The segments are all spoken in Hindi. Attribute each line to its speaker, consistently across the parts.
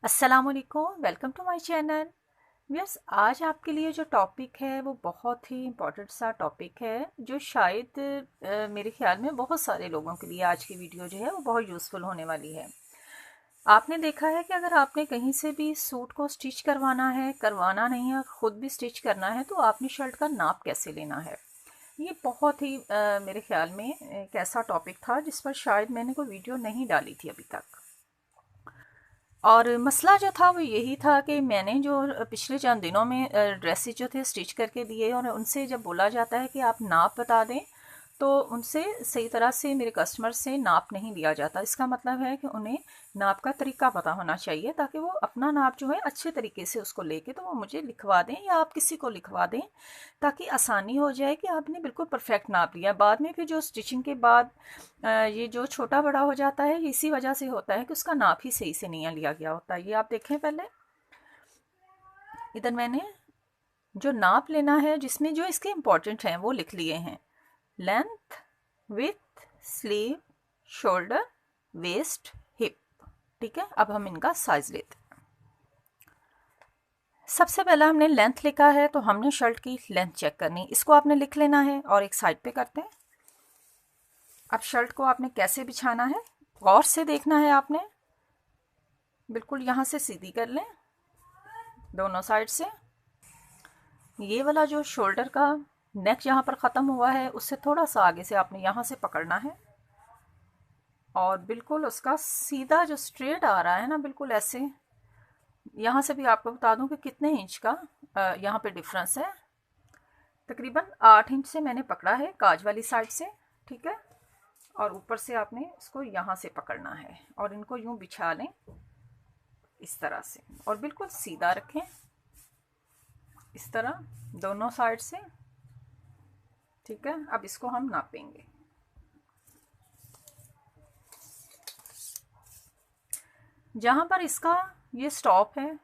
Speaker 1: अस्सलामुअलैकुम, welcome to my channel. Yes, आज आपके लिए जो टॉपिक है वो बहुत ही इम्पोर्टेंट सा टॉपिक है जो शायद मेरे ख्याल में बहुत सारे लोगों के लिए आज की वीडियो जो है वो बहुत यूज़फुल होने वाली है। आपने देखा है कि अगर आपने कहीं से भी सूट को स्टिच करवाना है, करवाना नहीं है, ख़ुद भी स्टिच करना है, तो आपने शर्ट का नाप कैसे लेना है। ये बहुत ही मेरे ख्याल में एक ऐसा टॉपिक था जिस पर शायद मैंने कोई वीडियो नहीं डाली थी अभी तक। और मसला जो था वो यही था कि मैंने जो पिछले चंद दिनों में ड्रेसेस जो थे स्टिच करके दिए, और उनसे जब बोला जाता है कि आप नाप बता दें, तो उनसे सही तरह से मेरे कस्टमर से नाप नहीं लिया जाता। इसका मतलब है कि उन्हें नाप का तरीका पता होना चाहिए ताकि वो अपना नाप जो है अच्छे तरीके से उसको लेके तो वो मुझे लिखवा दें या आप किसी को लिखवा दें, ताकि आसानी हो जाए कि आपने बिल्कुल परफेक्ट नाप लिया। बाद में फिर जो स्टिचिंग के बाद ये जो छोटा बड़ा हो जाता है, इसी वजह से होता है कि उसका नाप ही सही से नहीं लिया गया होता। ये आप देखें, पहले इधर मैंने जो नाप लेना है जिसमें जो इसके इम्पोर्टेंट हैं वो लिख लिए हैं। Length, width, sleeve, shoulder, waist, hip. ठीक है, अब हम इनका साइज लेते हैं। सबसे पहला हमने लेंथ लिखा है तो हमने शर्ट की लेंथ चेक करनी, इसको आपने लिख लेना है और एक साइड पे करते हैं। अब शर्ट को आपने कैसे बिछाना है, गौर से देखना है आपने। बिल्कुल यहाँ से सीधी कर लें दोनों साइड से। ये वाला जो शोल्डर का नेक यहाँ पर ख़त्म हुआ है, उससे थोड़ा सा आगे से आपने यहाँ से पकड़ना है और बिल्कुल उसका सीधा जो स्ट्रेट आ रहा है ना, बिल्कुल ऐसे। यहाँ से भी आपको बता दूँ कि कितने इंच का यहाँ पे डिफरेंस है। तकरीबन 8 इंच से मैंने पकड़ा है काज वाली साइड से। ठीक है, और ऊपर से आपने इसको यहाँ से पकड़ना है और इनको यूँ बिछा लें इस तरह से, और बिल्कुल सीधा रखें इस तरह दोनों साइड से। ठीक है, अब इसको हम नापेंगे। जहाँ पर इसका ये स्टॉपर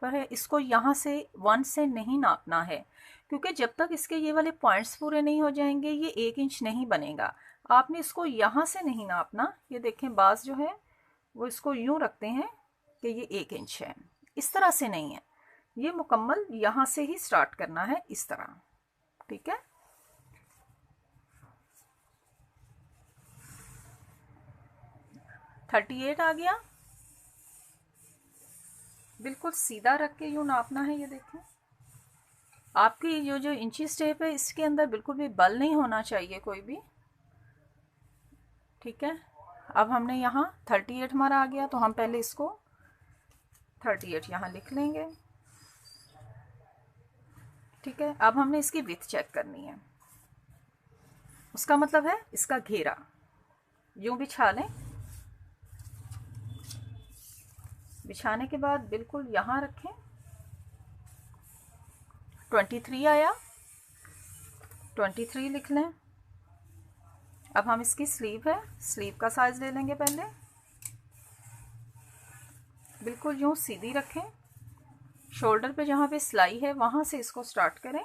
Speaker 1: है, इसको यहाँ से 1 से नहीं नापना है, क्योंकि जब तक इसके ये वाले पॉइंट्स पूरे नहीं हो जाएंगे ये 1 इंच नहीं बनेगा। आपने इसको यहाँ से नहीं नापना। ये देखें, बाज जो है वो इसको यूं रखते हैं कि ये 1 इंच है, इस तरह से नहीं है। ये मुकम्मल यहाँ से ही स्टार्ट करना है इस तरह। ठीक है, थर्टी 38 आ गया। बिल्कुल सीधा रख के यूँ नापना है। ये देखें, आपकी जो इंची स्टेप है इसके अंदर बिल्कुल भी बल नहीं होना चाहिए कोई भी। ठीक है, अब हमने यहाँ 38 हमारा आ गया, तो हम पहले इसको 38 यहाँ लिख लेंगे। ठीक है, अब हमने इसकी विड्थ चेक करनी है। उसका मतलब है इसका घेरा यूँ बिछा लें। बिछाने के बाद बिल्कुल यहाँ रखें। 23 आया, 23 लिख लें। अब हम इसकी स्लीव है, स्लीव का साइज ले लेंगे। पहले बिल्कुल यूँ सीधी रखें, शोल्डर पे जहाँ पे सिलाई है वहाँ से इसको स्टार्ट करें।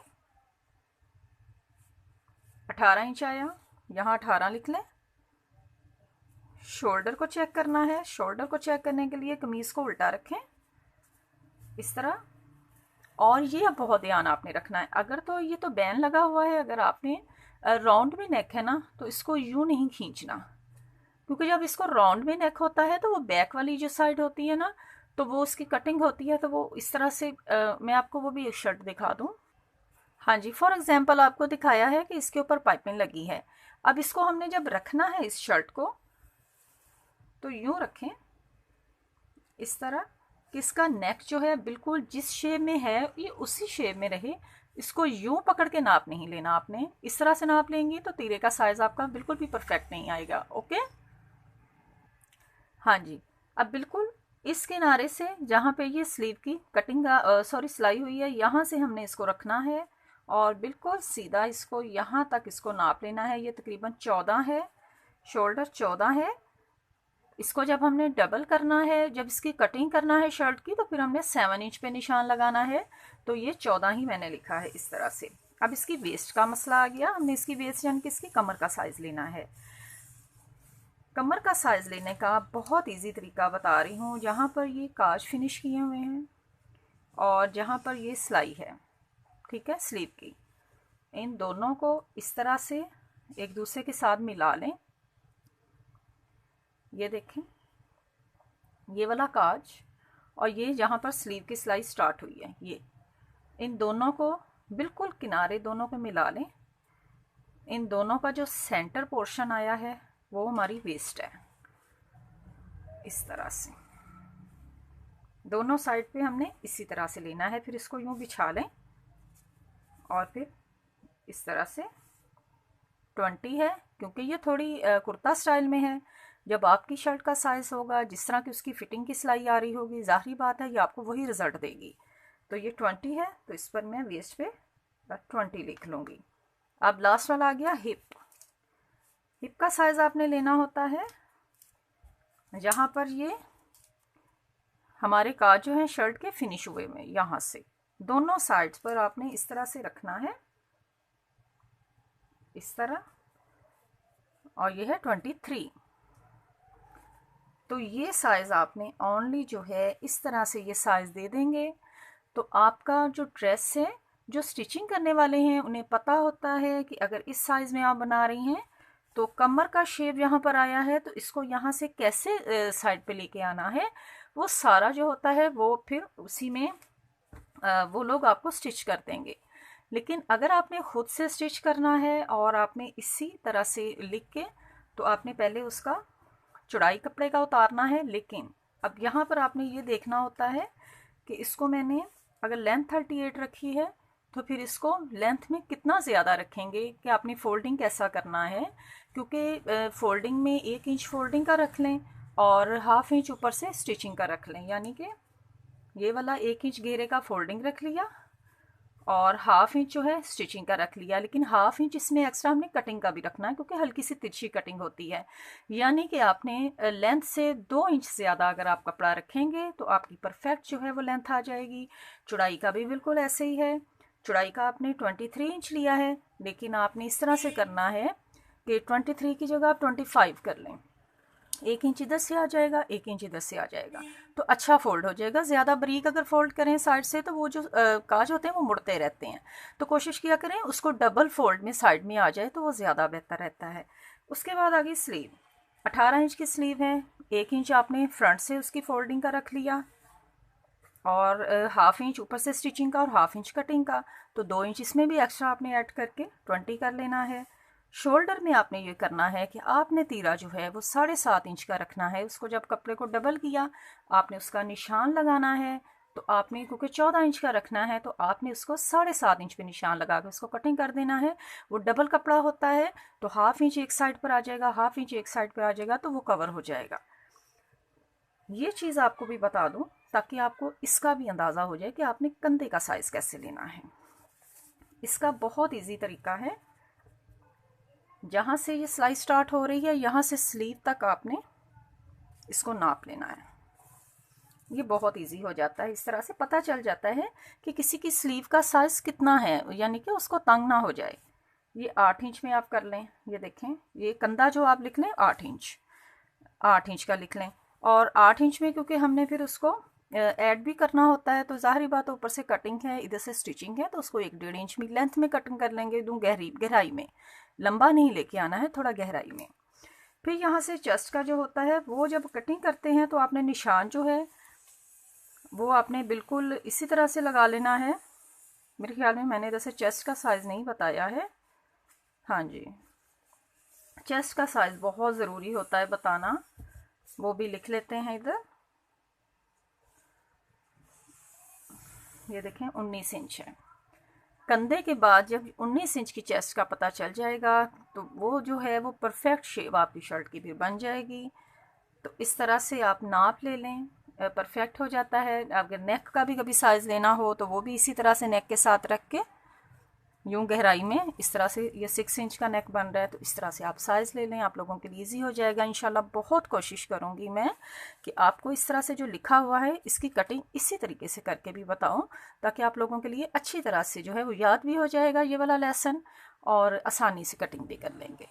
Speaker 1: 18 इंच आया, यहाँ 18 लिख लें। शोल्डर को चेक करना है। शोल्डर को चेक करने के लिए कमीज़ को उल्टा रखें इस तरह। और ये अब बहुत ध्यान आपने रखना है, अगर तो ये तो बैन लगा हुआ है, अगर आपने राउंड में नेक है ना तो इसको यूँ नहीं खींचना, क्योंकि जब इसको राउंड में नेक होता है तो वो बैक वाली जो साइड होती है ना, तो वो उसकी कटिंग होती है, तो वो इस तरह से मैं आपको वो भी एक शर्ट दिखा दूँ। हाँ जी, फॉर एग्जांपल आपको दिखाया है कि इसके ऊपर पाइपिंग लगी है। अब इसको हमने जब रखना है इस शर्ट को, तो यूँ रखें इस तरह कि इसका नेक जो है बिल्कुल जिस शेप में है ये उसी शेप में रहे। इसको यूँ पकड़ के नाप नहीं लेना आपने, इस तरह से नाप लेंगी तो तीरे का साइज़ आपका बिल्कुल भी परफेक्ट नहीं आएगा। ओके, हाँ जी। अब बिल्कुल इस किनारे से जहाँ पे ये स्लीव की कटिंग सॉरी सिलाई हुई है, यहाँ से हमने इसको रखना है और बिल्कुल सीधा इसको यहाँ तक इसको नाप लेना है। ये तकरीबन 14 है, शोल्डर 14 है। इसको जब हमने डबल करना है, जब इसकी कटिंग करना है शर्ट की, तो फिर हमने 7 इंच पे निशान लगाना है। तो ये 14 ही मैंने लिखा है इस तरह से। अब इसकी वेस्ट का मसला आ गया, हमने इसकी वेस्ट यानी कि इसकी कमर का साइज़ लेना है। कमर का साइज़ लेने का बहुत इजी तरीका बता रही हूँ। जहाँ पर ये काज फिनिश किए हुए हैं और जहाँ पर ये सिलाई है, ठीक है, स्लीव की, इन दोनों को इस तरह से एक दूसरे के साथ मिला लें। ये देखें, ये वाला काज और ये जहाँ पर स्लीव की सिलाई स्टार्ट हुई है, ये इन दोनों को बिल्कुल किनारे दोनों को मिला लें। इन दोनों का जो सेंटर पोर्शन आया है वो हमारी वेस्ट है। इस तरह से दोनों साइड पे हमने इसी तरह से लेना है। फिर इसको यूं बिछा लें और फिर इस तरह से 20 है, क्योंकि ये थोड़ी कुर्ता स्टाइल में है। जब आपकी शर्ट का साइज़ होगा, जिस तरह की उसकी फिटिंग की सिलाई आ रही होगी, ज़ाहिर बात है ये आपको वही रिज़ल्ट देगी। तो ये 20 है, तो इस पर मैं वेस्ट पे 20 लिख लूँगी। अब लास्ट वाला आ गया हिप। हिप का साइज़ आपने लेना होता है जहाँ पर ये हमारे काज जो हैं शर्ट के फिनिश हुए में, यहाँ से दोनों साइड्स पर आपने इस तरह से रखना है, इस तरह। और ये है 23। तो ये साइज़ आपने ओनली जो है इस तरह से ये साइज़ दे देंगे तो आपका जो ड्रेस है, जो स्टिचिंग करने वाले हैं उन्हें पता होता है कि अगर इस साइज़ में आप बना रही हैं तो कमर का शेप यहाँ पर आया है, तो इसको यहाँ से कैसे साइड पे लेके आना है, वो सारा जो होता है वो फिर उसी में वो लोग आपको स्टिच कर देंगे। लेकिन अगर आपने खुद से स्टिच करना है और आपने इसी तरह से लिख के, तो आपने पहले उसका चौड़ाई कपड़े का उतारना है। लेकिन अब यहाँ पर आपने ये देखना होता है कि इसको मैंने अगर लेंथ 38 रखी है तो फिर इसको लेंथ में कितना ज़्यादा रखेंगे कि आपने फोल्डिंग कैसा करना है, क्योंकि फोल्डिंग में 1 इंच फोल्डिंग का रख लें और ½ इंच ऊपर से स्टिचिंग का रख लें। यानी कि ये वाला 1 इंच घेरे का फोल्डिंग रख लिया और ½ इंच जो है स्टिचिंग का रख लिया। लेकिन ½ इंच इसमें एक्स्ट्रा हमने कटिंग का भी रखना है, क्योंकि हल्की सी तिरछी कटिंग होती है। यानी कि आपने लेंथ से 2 इंच ज़्यादा अगर आप कपड़ा रखेंगे तो आपकी परफेक्ट जो है वो लेंथ आ जाएगी। चौड़ाई का भी बिल्कुल ऐसे ही है। चौड़ाई का आपने 23 इंच लिया है, लेकिन आपने इस तरह से करना है कि 23 की जगह आप 25 कर लें। 1 इंच इधर से आ जाएगा, 1 इंच इधर से आ जाएगा, तो अच्छा फोल्ड हो जाएगा। ज़्यादा बारीक अगर फोल्ड करें साइड से तो वो जो काज होते हैं वो मुड़ते रहते हैं। तो कोशिश किया करें उसको डबल फोल्ड में साइड में आ जाए तो वो ज़्यादा बेहतर रहता है। उसके बाद आ गई स्लीव। 18 इंच की स्लीव है। 1 इंच आपने फ्रंट से उसकी फोल्डिंग का रख लिया और ½ इंच ऊपर से स्टिचिंग का और ½ इंच कटिंग का, तो 2 इंच इसमें भी एक्स्ट्रा आपने ऐड करके 20 कर लेना है। शोल्डर में आपने ये करना है कि आपने तीरा जो है वो 7.5 इंच का रखना है। उसको जब कपड़े को डबल किया आपने उसका निशान लगाना है, तो आपने क्योंकि 14 इंच का रखना है तो आपने उसको 7.5 इंच पे निशान लगा के उसको कटिंग कर देना है। वो डबल कपड़ा होता है तो ½ इंच एक साइड पर आ जाएगा, ½ इंच एक साइड पर आ जाएगा, तो वो कवर हो जाएगा। ये चीज़ आपको भी बता दूं ताकि आपको इसका भी अंदाज़ा हो जाए कि आपने कंधे का साइज़ कैसे लेना है। इसका बहुत इजी तरीका है। जहाँ से ये सिलाई स्टार्ट हो रही है यहाँ से स्लीव तक आपने इसको नाप लेना है। ये बहुत इजी हो जाता है। इस तरह से पता चल जाता है कि किसी की स्लीव का साइज़ कितना है, यानी कि उसको तंग ना हो जाए। ये 8 इंच में आप कर लें। ये देखें, ये कंधा जो आप लिख लें 8 इंच का लिख लें। और 8 इंच में क्योंकि हमने फिर उसको ऐड भी करना होता है तो ज़ाहिर बात ऊपर से कटिंग है, इधर से स्टिचिंग है, तो उसको 1.5 इंच में लेंथ में कटिंग कर लेंगे। गहराई में, लंबा नहीं लेके आना है, थोड़ा गहराई में। फिर यहाँ से चेस्ट का जो होता है वो जब कटिंग करते हैं तो आपने निशान जो है वो आपने बिल्कुल इसी तरह से लगा लेना है। मेरे ख्याल में मैंने इधर से चेस्ट का साइज़ नहीं बताया है। हाँ जी, चेस्ट का साइज़ बहुत ज़रूरी होता है बताना, वो भी लिख लेते हैं इधर। ये देखें 19 इंच है। कंधे के बाद जब 19 इंच की चेस्ट का पता चल जाएगा तो वो जो है वो परफेक्ट शेप आपकी शर्ट की भी बन जाएगी। तो इस तरह से आप नाप ले लें, परफेक्ट हो जाता है। अगर नेक का भी कभी साइज़ लेना हो तो वो भी इसी तरह से नेक के साथ रख के यूँ गहराई में इस तरह से, ये 6 इंच का नेक बन रहा है तो इस तरह से आप साइज़ ले लें, आप लोगों के लिए ईजी हो जाएगा इंशाल्लाह। बहुत कोशिश करूँगी मैं कि आपको इस तरह से जो लिखा हुआ है इसकी कटिंग इसी तरीके से करके भी बताऊँ, ताकि आप लोगों के लिए अच्छी तरह से जो है वो याद भी हो जाएगा ये वाला लेसन और आसानी से कटिंग भी कर लेंगे।